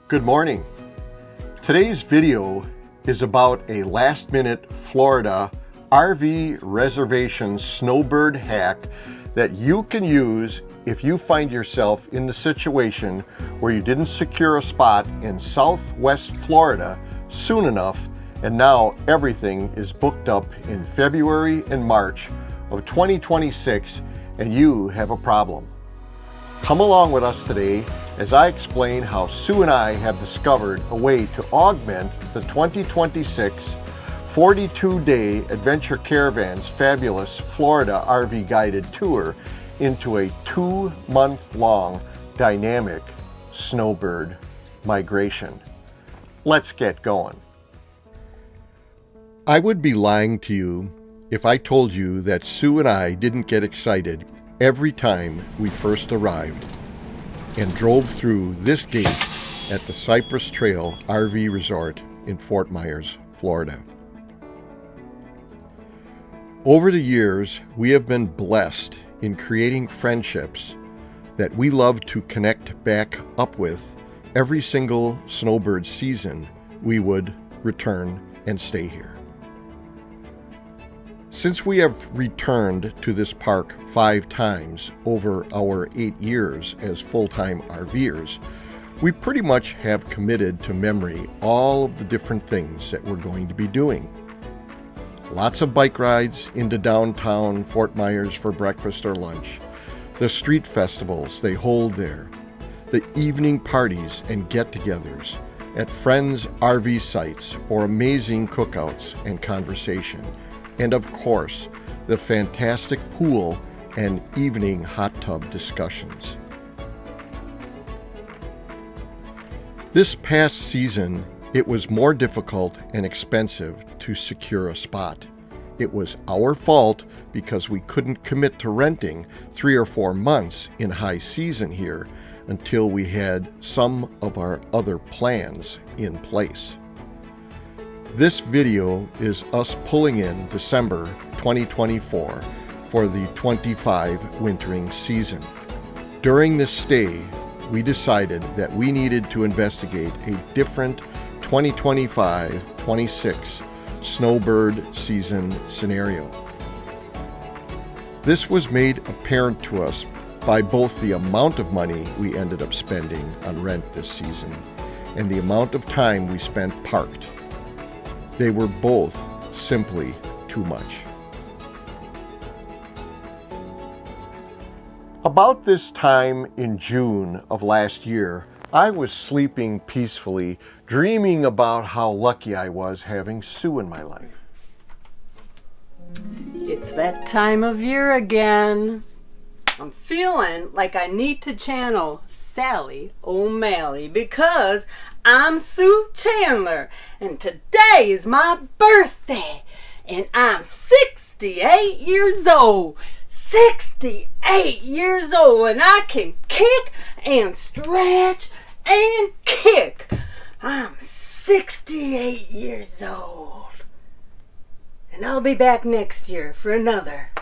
Good morning. Today's video is about a last-minute Florida RV reservation snowbird hack that you can use if you find yourself in the situation where you didn't secure a spot in Southwest Florida soon enough, and now everything is booked up in February and March of 2026 and you have a problem. Come along with us today as I explain how Sue and I have discovered a way to augment the 2026 42-day Adventure Caravans Fabulous Florida RV guided tour into a 2-month-long dynamic snowbird migration. Let's get going. I would be lying to you if I told you that Sue and I didn't get excited every time we first arrived and drove through this gate at the Cypress Trail RV Resort in Fort Myers, Florida. Over the years, we have been blessed in creating friendships that we love to connect back up with every single snowbird season we would return and stay here. Since we have returned to this park 5 times over our 8 years as full-time RVers, we pretty much have committed to memory all of the different things that we're going to be doing. Lots of bike rides into downtown Fort Myers for breakfast or lunch, the street festivals they hold there, the evening parties and get-togethers at friends' RV sites for amazing cookouts and conversation, and of course, the fantastic pool and evening hot tub discussions. This past season, it was more difficult and expensive to secure a spot. It was our fault because we couldn't commit to renting 3 or 4 months in high season here until we had some of our other plans in place. This video is us pulling in December 2024 for the 25 wintering season. During this stay, we decided that we needed to investigate a different 2025-26 snowbird season scenario. This was made apparent to us by both the amount of money we ended up spending on rent this season and the amount of time we spent parked. They were both simply too much. About this time in June of last year, I was sleeping peacefully, dreaming about how lucky I was having Sue in my life. It's that time of year again. I'm feeling like I need to channel Sally O'Malley because I'm Sue Chandler and today is my birthday and I'm 68 years old. 68 years old and I can kick and stretch and kick. I'm 68 years old and I'll be back next year for another.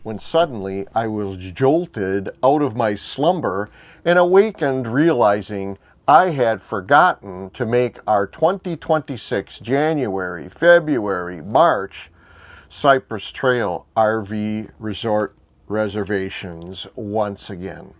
When suddenly I was jolted out of my slumber and awakened realizing I had forgotten to make our 2026 January, February, March Cypress Trail RV Resort reservations once again.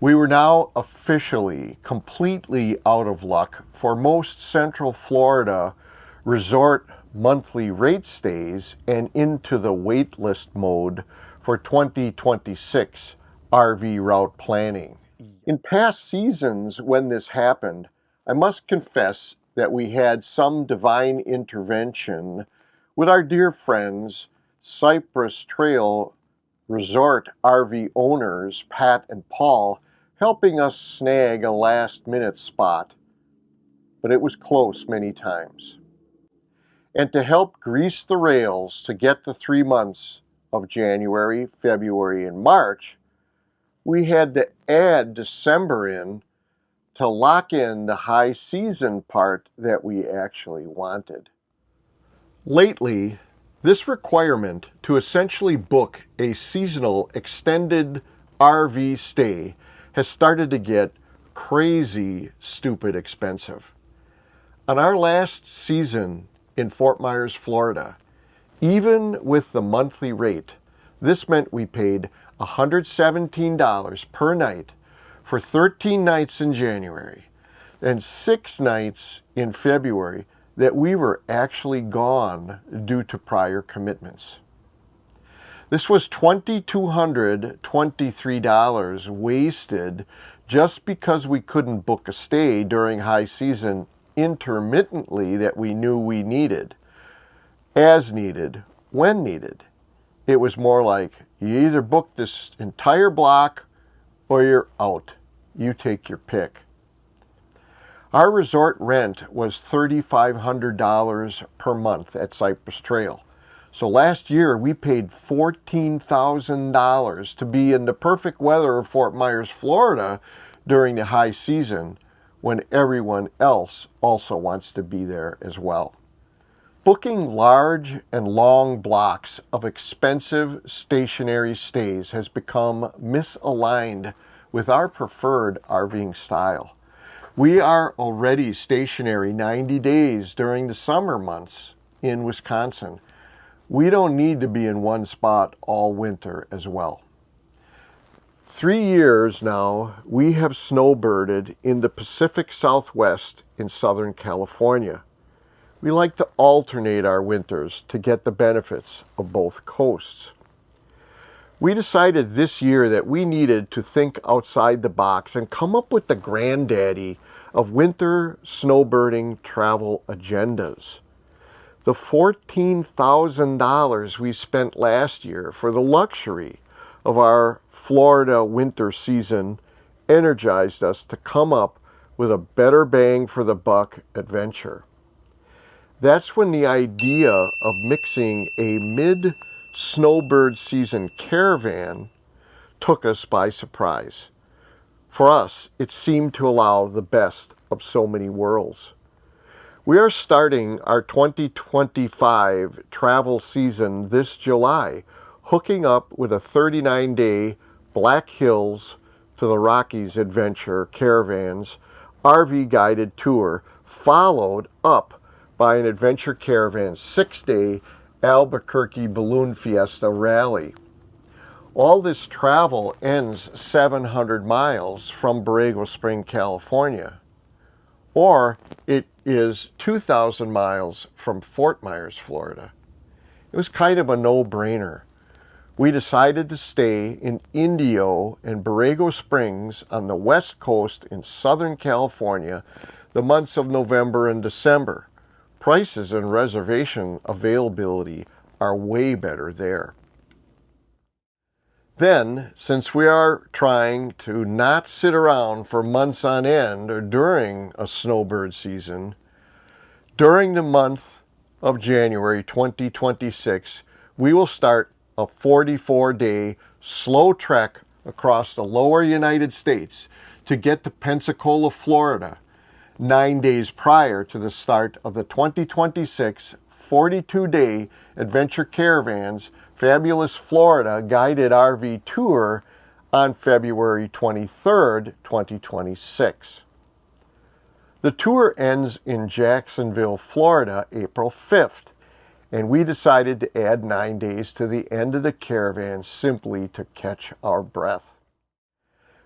We were now officially completely out of luck for most Central Florida resort monthly rate stays and into the waitlist mode for 2026 RV route planning. In past seasons when this happened, I must confess that we had some divine intervention with our dear friends, Cypress Trail Resort RV owners Pat and Paul, helping us snag a last-minute spot, but it was close many times. And to help grease the rails to get the 3 months of January, February, and March, we had to add December in to lock in the high season part that we actually wanted. Lately, this requirement to essentially book a seasonal extended RV stay has started to get crazy, stupid expensive. On our last season in Fort Myers, Florida, even with the monthly rate, this meant we paid $117 per night for 13 nights in January and 6 nights in February that we were actually gone due to prior commitments. This was $2,223 wasted just because we couldn't book a stay during high season intermittently that we knew we needed, as needed, when needed. It was more like, you either book this entire block or you're out. You take your pick. Our resort rent was $3,500 per month at Cypress Trail. So last year we paid $14,000 to be in the perfect weather of Fort Myers, Florida during the high season when everyone else also wants to be there as well. Booking large and long blocks of expensive stationary stays has become misaligned with our preferred RVing style. We are already stationary 90 days during the summer months in Wisconsin. We don't need to be in one spot all winter as well. 3 years now, we have snowbirded in the Pacific Southwest in Southern California. We like to alternate our winters to get the benefits of both coasts. We decided this year that we needed to think outside the box and come up with the granddaddy of winter snowbirding travel agendas. The $14,000 we spent last year for the luxury of our Florida winter season energized us to come up with a better bang for the buck adventure. That's when the idea of mixing a mid-snowbird season caravan took us by surprise. For us, it seemed to allow the best of so many worlds. We are starting our 2025 travel season this July, hooking up with a 39-day Black Hills to the Rockies adventure Caravans RV guided tour, followed up by an adventure caravan 6-day Albuquerque Balloon Fiesta rally. All this travel ends 700 miles from Borrego Springs, California, or it is 2,000 miles from Fort Myers, Florida. It was kind of a no-brainer. We decided to stay in Indio and Borrego Springs on the west coast in Southern California the months of November and December. Prices and reservation availability are way better there. Then, since we are trying to not sit around for months on end or during a snowbird season, during the month of January 2026, we will start a 44-day slow trek across the lower United States to get to Pensacola, Florida, 9 days prior to the start of the 2026 42-day Adventure Caravans Fabulous Florida guided RV tour on February 23rd, 2026. The tour ends in Jacksonville, Florida, April 5th, and we decided to add 9 days to the end of the caravan simply to catch our breath.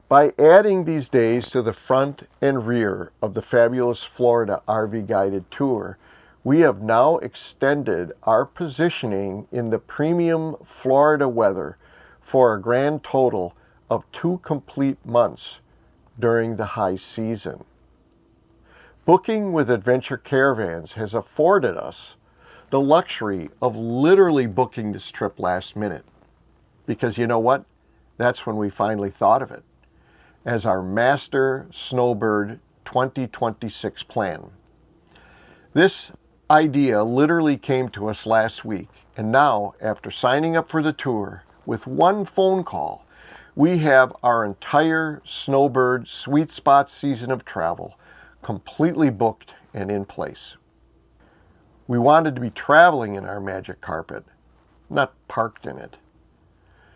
By adding these days to the front and rear of the Fabulous Florida RV guided tour, we have now extended our positioning in the premium Florida weather for a grand total of 2 complete months during the high season. Booking with Adventure Caravans has afforded us the luxury of literally booking this trip last minute. Because you know what? That's when we finally thought of it as our Master Snowbird 2026 plan. This idea literally came to us last week, and now, after signing up for the tour, with one phone call, we have our entire Snowbird Sweet Spot season of travel completely booked and in place. We wanted to be traveling in our magic carpet, not parked in it.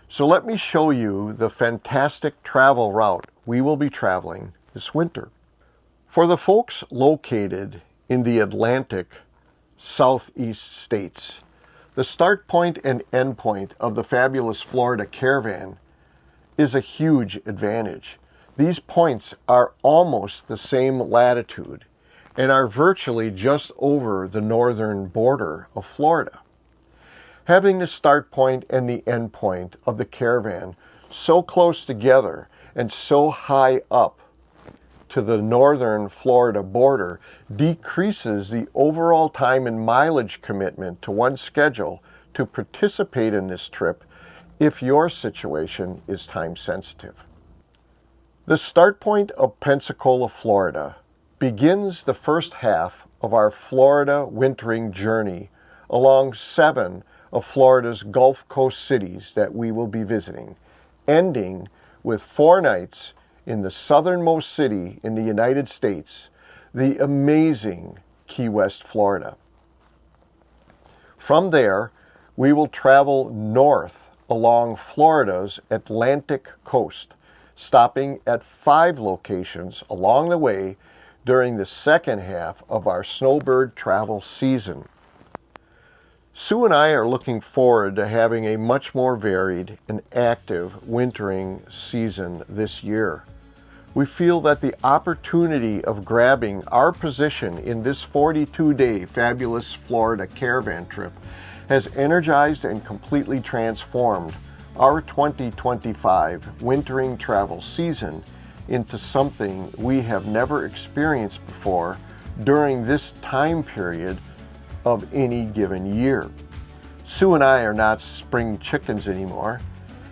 So let me show you the fantastic travel route we will be traveling this winter. For the folks located in the Atlantic Southeast states, the start point and end point of the Fabulous Florida Caravan is a huge advantage. These points are almost the same latitude and are virtually just over the northern border of Florida. Having the start point and the end point of the caravan so close together and so high up to the northern Florida border decreases the overall time and mileage commitment to one's schedule to participate in this trip if your situation is time sensitive. The start point of Pensacola, Florida begins the first half of our Florida wintering journey along 7 of Florida's Gulf Coast cities that we will be visiting, ending with 4 nights in the southernmost city in the United States, the amazing Key West, Florida. From there, we will travel north along Florida's Atlantic coast, stopping at 5 locations along the way during the second half of our snowbird travel season. Sue and I are looking forward to having a much more varied and active wintering season this year. We feel that the opportunity of grabbing our position in this 42-day Fabulous Florida Caravan trip has energized and completely transformed our 2025 wintering travel season into something we have never experienced before during this time period of any given year. Sue and I are not spring chickens anymore,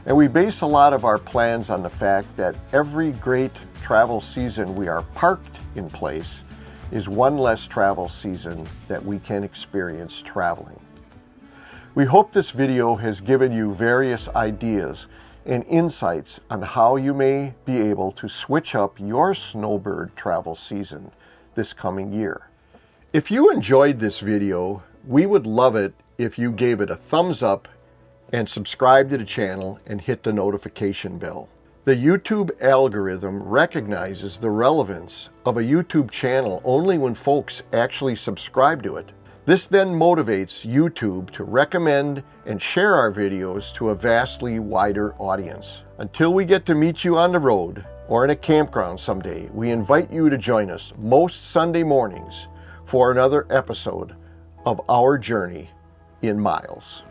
and we base a lot of our plans on the fact that every great travel season we are parked in place is one less travel season that we can experience traveling. We hope this video has given you various ideas and insights on how you may be able to switch up your snowbird travel season this coming year. If you enjoyed this video, we would love it if you gave it a thumbs up and subscribe to the channel and hit the notification bell. The YouTube algorithm recognizes the relevance of a YouTube channel only when folks actually subscribe to it. This then motivates YouTube to recommend and share our videos to a vastly wider audience. Until we get to meet you on the road or in a campground someday, we invite you to join us most Sunday mornings for another episode of our journey in Myles.